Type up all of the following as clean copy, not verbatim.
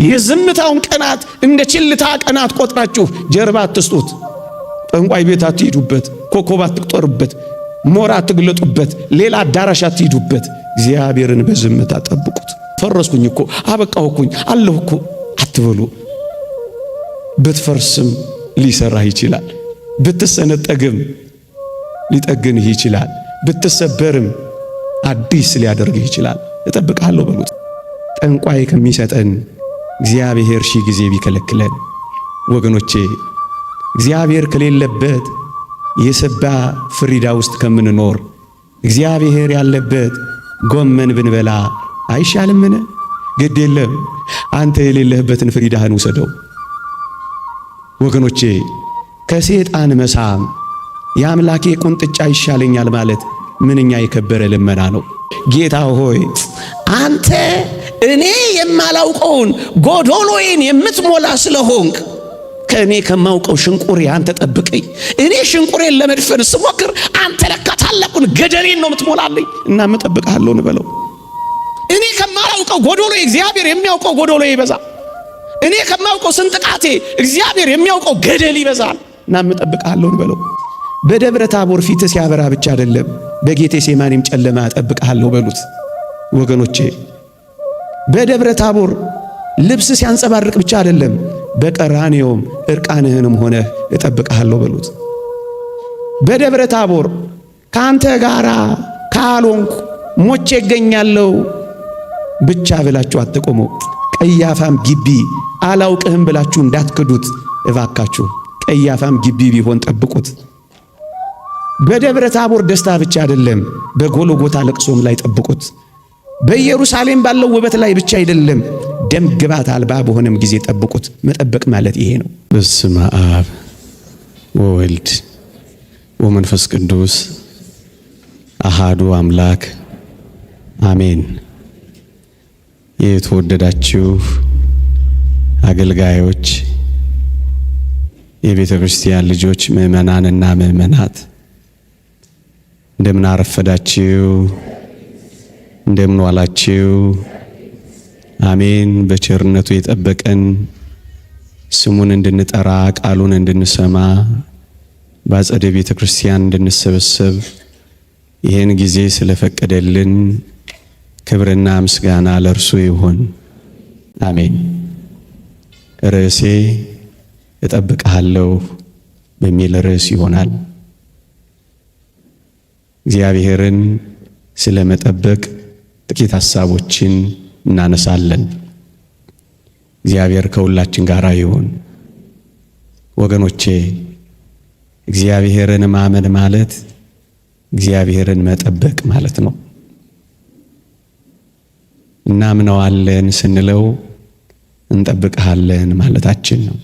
የዝምታውን ቀናት እንደ ችልታ ቀናት ቆጥራችሁ ጀርባ አትስጡት። ጠንቋይ ቤት አትሂዱበት፣ ኮከብ አትቆጥሩበት፣ ሞራ አትግለጡበት፣ ሌላ አዳራሽ አትሂዱበት። እግዚአብሔርን በዝምታ ጠብቁት። ፈረስኩኝ እኮ አበቃሁኝ አለሁ እኮ አትበሉ። ብትፈርስም ሊሰራህ ይችላል። ብትሰነጠግም ሊጠግንህ ይችላል። ብትሰበርም አዲስ ሊያደርግህ ይችላል። እጠብቅሃለሁ በሉት። ጠንቋይ ከሚሰጠን እግዚአብሔር ሺህ ጊዜ ቢከለክለን ወገኖቼ፣ እግዚአብሔር ከሌለበት የሰባ ፍሪዳ ውስጥ ከምንኖር እግዚአብሔር ያለበት ጎመን ብንበላ አይሻልምን? ግድ የለም አንተ የሌለህበትን ፍሪዳህን ውሰደው። ወገኖቼ፣ ከሰይጣን መሳም የአምላኬ ቁንጥጫ ይሻለኛል ማለት ምንኛ የከበረ ልመና ነው። ጌታ ሆይ አንተ እኔ የማላውቀውን ጎዶሎዬን የምትሞላ ስለሆንክ ከእኔ ከማውቀው ሽንቁሬ አንተ ጠብቀኝ። እኔ ሽንቁሬን ለመድፈን ስሞክር አንተ ለካ ታላቁን ገደሌን ነው የምትሞላልኝ እና እጠብቅሃለሁ እንበለው። እኔ ከማላውቀው ጎዶሎዬ እግዚአብሔር የሚያውቀው ጎዶሎዬ ይበዛል። እኔ ከማውቀው ስንጥቃቴ እግዚአብሔር የሚያውቀው ገደል ይበዛል እና እጠብቅሃለሁ እንበለው። በደብረ ታቦር ፊት ሲያበራ ብቻ አይደለም፣ በጌቴሴማኒም ጨለማ እጠብቅሃለሁ በሉት። ወገኖቼ፣ በደብረ ታቦር ልብስ ሲያንጸባርቅ ብቻ አይደለም፣ በቀራንዮም እርቃንህንም ሆነህ እጠብቅሃለሁ በሉት። በደብረ ታቦር ካንተ ጋራ ካልሆንኩ ሞቼ እገኛለሁ ብቻ ብላችሁ አትቆሙ። ቀያፋም ግቢ አላውቅህም ብላችሁ እንዳትክዱት እባካችሁ። ቀያፋም ግቢ ቢሆን ጠብቁት። በደብረ ታቦር ደስታ ብቻ አይደለም፣ በጎልጎታ ለቅሶም ላይ ጠብቁት። በኢየሩሳሌም ባለው ውበት ላይ ብቻ አይደለም፣ ደም ግባት አልባ በሆነም ጊዜ ጠብቁት። መጠበቅ ማለት ይሄ ነው። በስመ አብ ወወልድ ወመንፈስ ቅዱስ አሃዱ አምላክ አሜን። የተወደዳችሁ አገልጋዮች፣ የቤተ ክርስቲያን ልጆች፣ ምእመናንና ምእመናት እንደምን አረፈዳችሁ? እንደምን ዋላችሁ? አሜን። በቸርነቱ የጠበቀን ስሙን እንድንጠራ ቃሉን እንድንሰማ በአጸደ ቤተ ክርስቲያን እንድንሰበሰብ ይህን ጊዜ ስለፈቀደልን ክብርና ምስጋና ለእርሱ ይሁን። አሜን። ርዕሴ እጠብቅሃለሁ በሚል ርዕስ ይሆናል። እግዚአብሔርን ስለ መጠበቅ ጥቂት ሐሳቦችን እናነሳለን። እግዚአብሔር ከሁላችን ጋር ይሁን። ወገኖቼ፣ እግዚአብሔርን ማመን ማለት እግዚአብሔርን መጠበቅ ማለት ነው። እናምነዋለን ስንለው እንጠብቅሃለን ማለታችን ነው።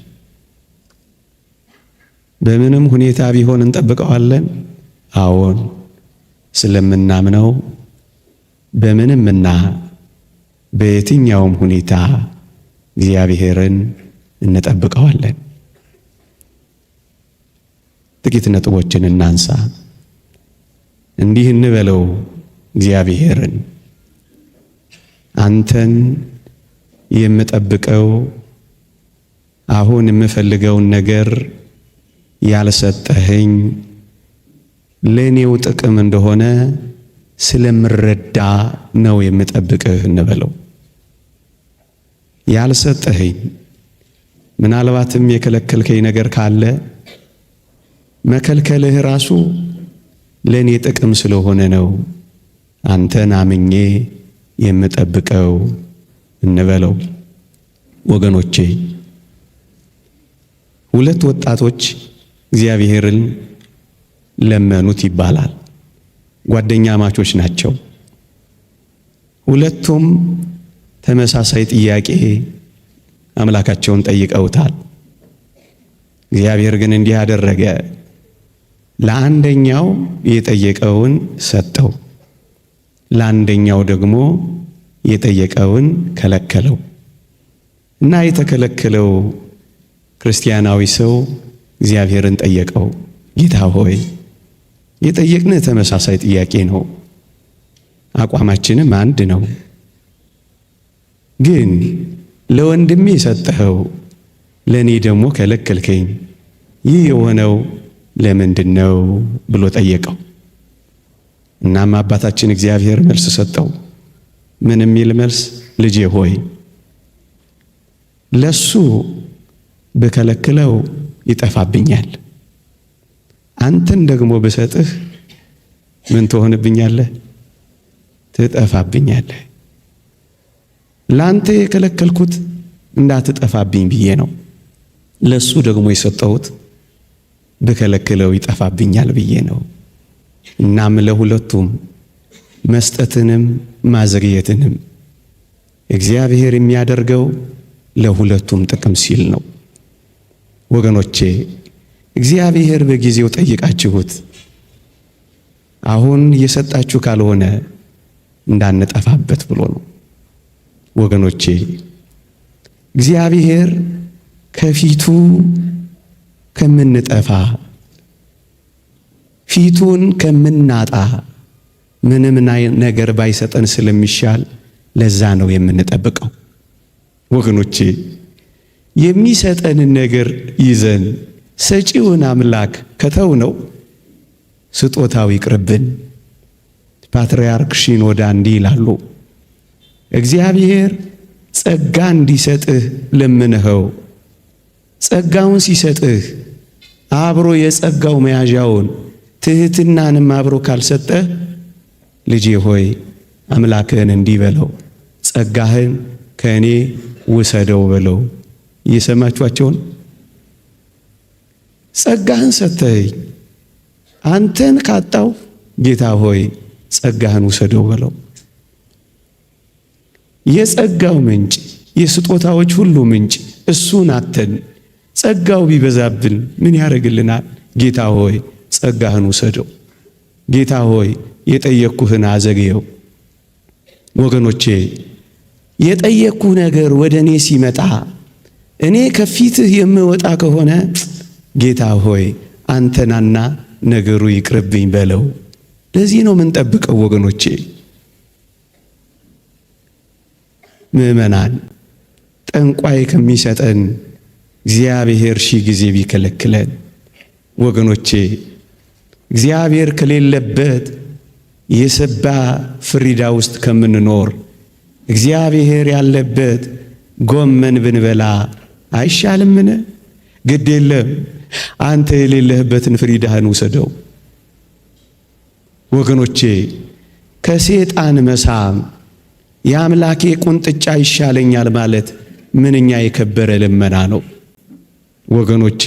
በምንም ሁኔታ ቢሆን እንጠብቀዋለን። አዎን፣ ስለምናምነው በምንምና በየትኛውም ሁኔታ እግዚአብሔርን እንጠብቀዋለን። ጥቂት ነጥቦችን እናንሳ። እንዲህ እንበለው እግዚአብሔርን፣ አንተን የምጠብቀው አሁን የምፈልገውን ነገር ያልሰጠኸኝ ለኔው ጥቅም እንደሆነ ስለምረዳ ነው የምጠብቅህ እንበለው። ያልሰጠኸኝ ምናልባትም የከለከልከኝ ነገር ካለ መከልከልህ ራሱ ለኔ ጥቅም ስለሆነ ነው አንተን አምኜ የምጠብቀው እንበለው። ወገኖቼ፣ ሁለት ወጣቶች እግዚአብሔርን ለመኑት ይባላል። ጓደኛ ማቾች ናቸው። ሁለቱም ተመሳሳይ ጥያቄ አምላካቸውን ጠይቀውታል። እግዚአብሔር ግን እንዲህ አደረገ። ለአንደኛው የጠየቀውን ሰጠው፣ ለአንደኛው ደግሞ የጠየቀውን ከለከለው እና የተከለከለው ክርስቲያናዊ ሰው እግዚአብሔርን ጠየቀው። ጌታ ሆይ፣ የጠየቅንህ ተመሳሳይ ጥያቄ ነው፣ አቋማችንም አንድ ነው። ግን ለወንድሜ ሰጠኸው፣ ለእኔ ደግሞ ከለከልከኝ። ይህ የሆነው ለምንድን ነው ብሎ ጠየቀው። እናም አባታችን እግዚአብሔር መልስ ሰጠው። ምን የሚል መልስ? ልጄ ሆይ ለሱ ብከለክለው ይጠፋብኛል፣ አንተን ደግሞ ብሰጥህ ምን ትሆንብኛለህ? ትጠፋብኛለህ። ላንተ የከለከልኩት እንዳትጠፋብኝ ብዬ ነው። ለሱ ደግሞ የሰጠሁት ብከለክለው ይጠፋብኛል ብዬ ነው። እናም ለሁለቱም መስጠትንም ማዘግየትንም እግዚአብሔር የሚያደርገው ለሁለቱም ጥቅም ሲል ነው። ወገኖቼ እግዚአብሔር በጊዜው ጠይቃችሁት አሁን እየሰጣችሁ ካልሆነ እንዳንጠፋበት ብሎ ነው። ወገኖቼ እግዚአብሔር ከፊቱ ከምንጠፋ ፊቱን ከምናጣ ምንም ነገር ባይሰጠን ስለሚሻል ለዛ ነው የምንጠብቀው። ወገኖቼ የሚሰጠንን ነገር ይዘን ሰጪውን አምላክ ከተው ነው ስጦታው ይቅርብን። ፓትርያርክ ሽኖዳ እንዲህ ይላሉ፣ እግዚአብሔር ጸጋ እንዲሰጥህ ለምንኸው፣ ጸጋውን ሲሰጥህ አብሮ የጸጋው መያዣውን ትህትናንም አብሮ ካልሰጠህ ልጄ ሆይ አምላክህን እንዲህ በለው፣ ጸጋህን ከእኔ ውሰደው በለው። እየሰማችኋቸውን? ጸጋህን ሰጥተኸኝ አንተን ካጣው ጌታ ሆይ ጸጋህን ውሰደው በለው። የጸጋው ምንጭ የስጦታዎች ሁሉ ምንጭ እሱን አተን ጸጋው ቢበዛብን ምን ያደርግልናል? ጌታ ሆይ ጸጋህን ውሰደው። ጌታ ሆይ የጠየቅኩህን አዘግየው። ወገኖቼ የጠየቅኩህ ነገር ወደ እኔ ሲመጣ እኔ ከፊትህ የምወጣ ከሆነ ጌታ ሆይ አንተናና ነገሩ ይቅርብኝ በለው። ለዚህ ነው የምንጠብቀው ወገኖቼ። ምእመናን ጠንቋይ ከሚሰጠን እግዚአብሔር ሺህ ጊዜ ቢከለክለን፣ ወገኖቼ እግዚአብሔር ከሌለበት የሰባ ፍሪዳ ውስጥ ከምንኖር እግዚአብሔር ያለበት ጎመን ብንበላ አይሻልምን? ግድ የለም አንተ የሌለህበትን ፍሪዳህን ውሰደው። ወገኖቼ ከሰይጣን መሳም የአምላኬ ቁንጥጫ ይሻለኛል ማለት ምንኛ የከበረ ልመና ነው። ወገኖቼ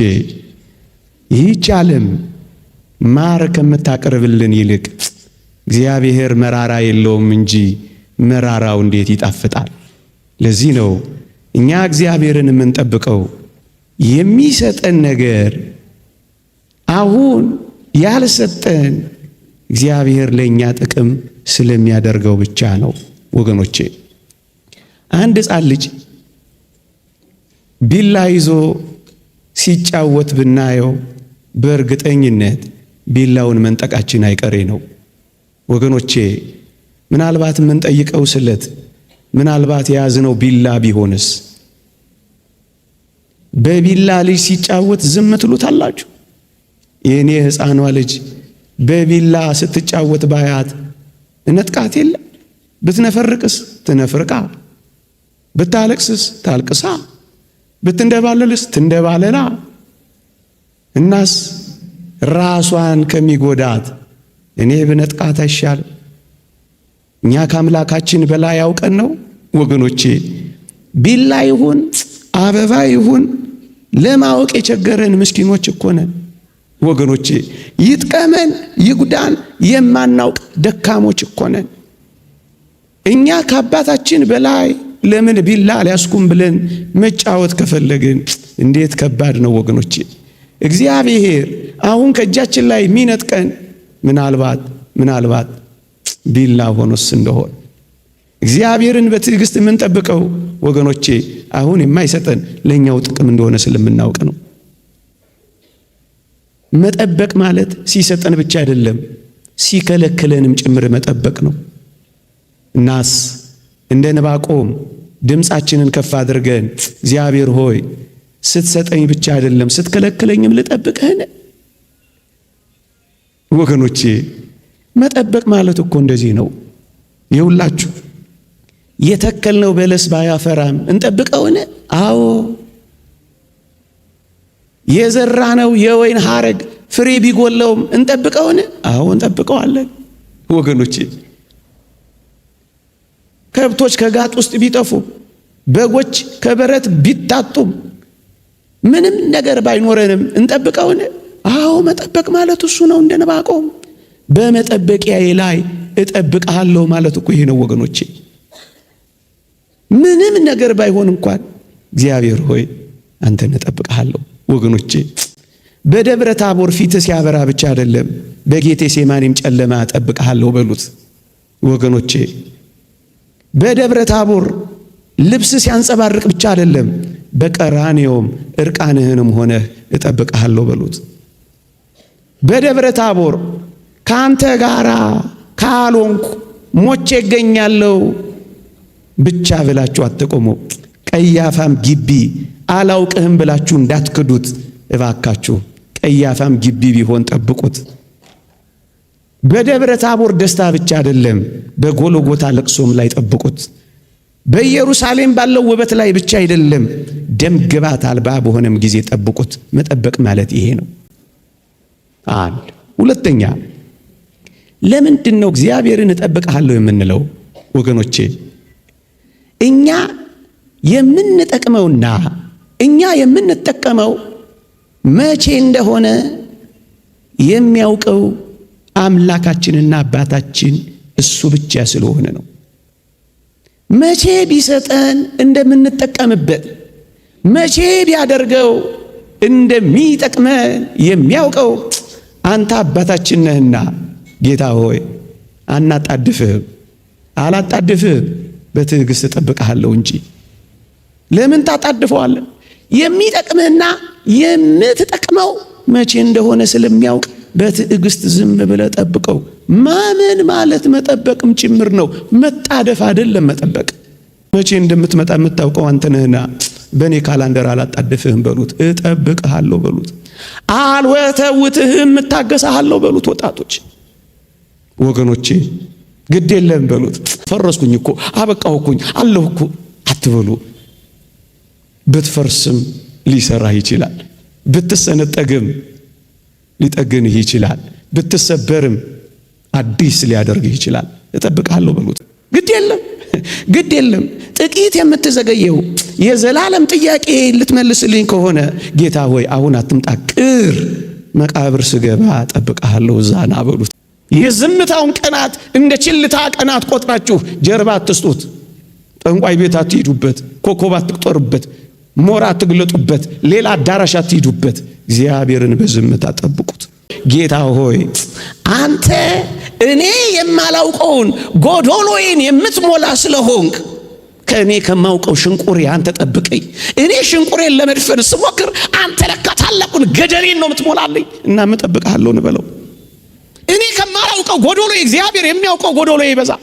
ይህች ዓለም ማር ከምታቀርብልን ይልቅ እግዚአብሔር መራራ የለውም እንጂ መራራው እንዴት ይጣፍጣል። ለዚህ ነው እኛ እግዚአብሔርን የምንጠብቀው የሚሰጠን ነገር አሁን ያልሰጠን እግዚአብሔር ለኛ ጥቅም ስለሚያደርገው ብቻ ነው። ወገኖቼ አንድ ሕፃን ልጅ ቢላ ይዞ ሲጫወት ብናየው በእርግጠኝነት ቢላውን መንጠቃችን አይቀሬ ነው። ወገኖቼ ምናልባት የምንጠይቀው ስለት ምናልባት የያዝነው ቢላ ቢሆንስ? በቢላ ልጅ ሲጫወት ዝም ትሉታላችሁ? የኔ ሕፃኗ ልጅ በቢላ ስትጫወት ባያት እነጥቃት የለ? ብትነፈርቅስ ትነፍርቃ፣ ብታለቅስስ ታልቅሳ፣ ብትንደባለልስ ትንደባለላ። እናስ ራሷን ከሚጎዳት እኔ ብነጥቃት አይሻል? እኛ ከአምላካችን በላይ ያውቀን ነው ወገኖቼ። ቢላ ይሁን አበባ ይሁን ለማወቅ የቸገረን ምስኪኖች እኮ ነን ወገኖቼ። ይጥቀመን ይጉዳን የማናውቅ ደካሞች እኮ ነን። እኛ ከአባታችን በላይ ለምን ቢላ ሊያስኩም ብለን መጫወት ከፈለግን እንዴት ከባድ ነው ወገኖቼ። እግዚአብሔር አሁን ከእጃችን ላይ የሚነጥቀን ምናልባት ቢላ ሆኖስ እንደሆነ እግዚአብሔርን በትዕግስት የምንጠብቀው ወገኖቼ አሁን የማይሰጠን ለኛው ጥቅም እንደሆነ ስለምናውቅ ነው። መጠበቅ ማለት ሲሰጠን ብቻ አይደለም ሲከለክለንም ጭምር መጠበቅ ነው። እናስ እንደ ዕንባቆም ድምፃችንን ከፍ አድርገን እግዚአብሔር ሆይ ስትሰጠኝ ብቻ አይደለም ስትከለክለኝም ልጠብቅህን። ወገኖቼ መጠበቅ ማለት እኮ እንደዚህ ነው። ይውላችሁ የተከልነው በለስ ባያፈራም እንጠብቀውን? አዎ። የዘራነው የወይን ሐረግ ፍሬ ቢጎለውም እንጠብቀውን? አዎ እንጠብቀዋለን። ወገኖቼ ከብቶች ከጋጥ ውስጥ ቢጠፉ፣ በጎች ከበረት ቢታጡም፣ ምንም ነገር ባይኖረንም እንጠብቀውን? አዎ መጠበቅ ማለት እሱ ነው። እንደ ዕንባቆም በመጠበቂያዬ ላይ እጠብቅሃለሁ ማለት እኮ ይሄ ነው ወገኖቼ። ምንም ነገር ባይሆን እንኳን እግዚአብሔር ሆይ አንተን እጠብቅሃለሁ። ወገኖቼ በደብረ ታቦር ፊት ሲያበራ ብቻ አይደለም፣ በጌቴ ሴማኒም ጨለማ እጠብቅሃለሁ በሉት ወገኖቼ። በደብረ ታቦር ልብስ ሲያንጸባርቅ ብቻ አይደለም፣ በቀራንዮም እርቃንህንም ሆነህ እጠብቅሃለሁ በሉት። በደብረ ታቦር ካንተ ጋራ ካልሆንኩ ሞቼ እገኛለሁ ብቻ ብላችሁ አትቆሙ። ቀያፋም ግቢ አላውቅህም ብላችሁ እንዳትክዱት እባካችሁ። ቀያፋም ግቢ ቢሆን ጠብቁት። በደብረ ታቦር ደስታ ብቻ አይደለም፣ በጎልጎታ ለቅሶም ላይ ጠብቁት። በኢየሩሳሌም ባለው ውበት ላይ ብቻ አይደለም፣ ደም ግባት አልባ በሆነም ጊዜ ጠብቁት። መጠበቅ ማለት ይሄ ነው። አንድ ሁለተኛ፣ ለምንድን ነው እግዚአብሔርን እጠብቅሃለሁ የምንለው ወገኖቼ? እኛ የምንጠቅመውና እኛ የምንጠቀመው መቼ እንደሆነ የሚያውቀው አምላካችንና አባታችን እሱ ብቻ ስለሆነ ነው። መቼ ቢሰጠን እንደምንጠቀምበት፣ መቼ ቢያደርገው እንደሚጠቅመን የሚያውቀው አንተ አባታችን ነህና ጌታ ሆይ አናጣድፍህም፣ አላጣድፍህም፣ በትዕግስት እጠብቅሃለሁ እንጂ። ለምን ታጣድፈዋለህ? የሚጠቅምህና የምትጠቅመው መቼ እንደሆነ ስለሚያውቅ በትዕግስት ዝም ብለህ ጠብቀው። ማመን ማለት መጠበቅም ጭምር ነው። መጣደፍ አይደለም መጠበቅ። መቼ እንደምትመጣ የምታውቀው አንተ ነህና በእኔ ካላንደር አላጣድፍህም በሉት። እጠብቅሃለሁ በሉት። አልወተውትህም እታገሳለሁ በሉት። ወጣቶች ወገኖቼ ግድ የለም በሉት። ፈረስኩኝ እኮ አበቃሁኩኝ አለሁ እኮ አትበሉ። ብትፈርስም ሊሰራህ ይችላል። ብትሰነጠግም ሊጠግንህ ይችላል። ብትሰበርም አዲስ ሊያደርግህ ይችላል። እጠብቅሃለሁ በሉት። ግድ የለም ግድ የለም። ጥቂት የምትዘገየው የዘላለም ጥያቄ ልትመልስልኝ ከሆነ ጌታ ሆይ አሁን አትምጣ፣ ቅር መቃብር ስገባ እጠብቅሃለሁ እዛ ና በሉት። የዝምታውን ቀናት እንደ ችልታ ቀናት ቆጥራችሁ ጀርባ አትስጡት። ጠንቋይ ቤት አትሂዱበት፣ ኮከብ አትቅጠሩበት፣ ሞራ አትግለጡበት፣ ሌላ አዳራሽ አትሂዱበት። እግዚአብሔርን በዝምታ ጠብቁት። ጌታ ሆይ አንተ እኔ የማላውቀውን ጎዶሎዬን የምትሞላ ስለሆንክ ከእኔ ከማውቀው ሽንቁሬ አንተ ጠብቀኝ። እኔ ሽንቁሬን ለመድፈን ስሞክር አንተ ለካ ታላቁን ገደሌን ነው የምትሞላልኝ እና እጠብቅሃለሁ እንበለው። እኔ ከማላውቀው ጎዶሎ እግዚአብሔር የሚያውቀው ጎዶሎ ይበዛል።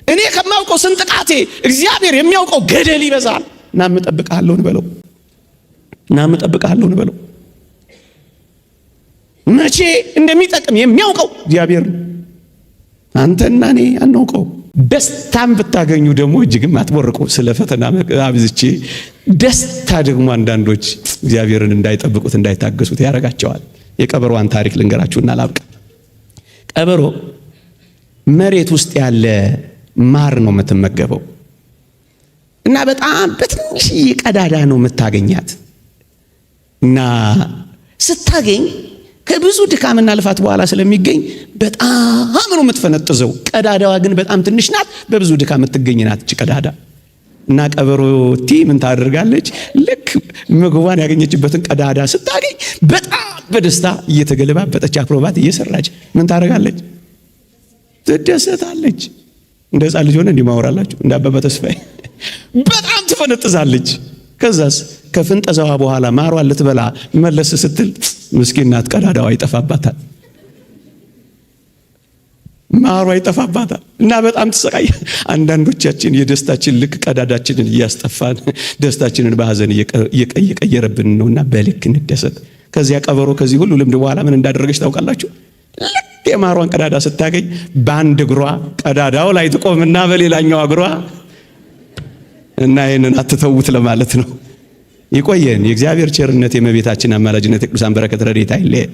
እኔ ከማውቀው ስንጥቃቴ እግዚአብሔር የሚያውቀው ገደል ይበዛል እና እጠብቅሃለሁ እንበለው እና እጠብቅሃለሁ እንበለው። መቼ እንደሚጠቅም የሚያውቀው እግዚአብሔር ነው። አንተና እኔ አናውቀው። ደስታም ብታገኙ ደግሞ እጅግም አትቦርቁ። ስለ ፈተና አብዝቼ ደስታ ደግሞ አንዳንዶች እግዚአብሔርን እንዳይጠብቁት እንዳይታገሱት ያረጋቸዋል። የቀበሮዋን ታሪክ ልንገራችሁና ላብቃ። ቀበሮ መሬት ውስጥ ያለ ማር ነው የምትመገበው እና በጣም በትንሽ ቀዳዳ ነው የምታገኛት እና ስታገኝ ከብዙ ድካምና ልፋት በኋላ ስለሚገኝ በጣም ነው የምትፈነጥዘው። ቀዳዳዋ ግን በጣም ትንሽ ናት፣ በብዙ ድካም የምትገኝ ናት እቺ ቀዳዳ። እና ቀበሮቲ ምን ታደርጋለች? ልክ ምግቧን ያገኘችበትን ቀዳዳ ስታገኝ በጣም በደስታ እየተገለባበጠች አክሮባት እየሰራች ምን ታደርጋለች? ትደሰታለች። እንደ ሕፃን ልጅ ሆነ እንዲማወራላችሁ እንደ አባባ ተስፋዬ በጣም ትፈነጥዛለች። ከዛስ ከፍንጠዛዋ በኋላ ማሯን ልትበላ መለስ ስትል ምስኪን ናት፣ ቀዳዳዋ ይጠፋባታል። ማሯ ይጠፋባታል እና በጣም ትሰቃይ። አንዳንዶቻችን የደስታችን ልክ ቀዳዳችንን እያስጠፋን ደስታችንን በሐዘን እየቀየረብን ነውና በልክ እንደሰት። ከዚያ ቀበሮ ከዚህ ሁሉ ልምድ በኋላ ምን እንዳደረገች ታውቃላችሁ? ልክ የማሯን ቀዳዳ ስታገኝ በአንድ እግሯ ቀዳዳው ላይ ትቆምና በሌላኛው እግሯ እና ይሄንን አትተውት ለማለት ነው። ይቆየን። የእግዚአብሔር ቸርነት፣ የእመቤታችን አማላጅነት፣ የቅዱሳን በረከት ረድኤት አይለየን።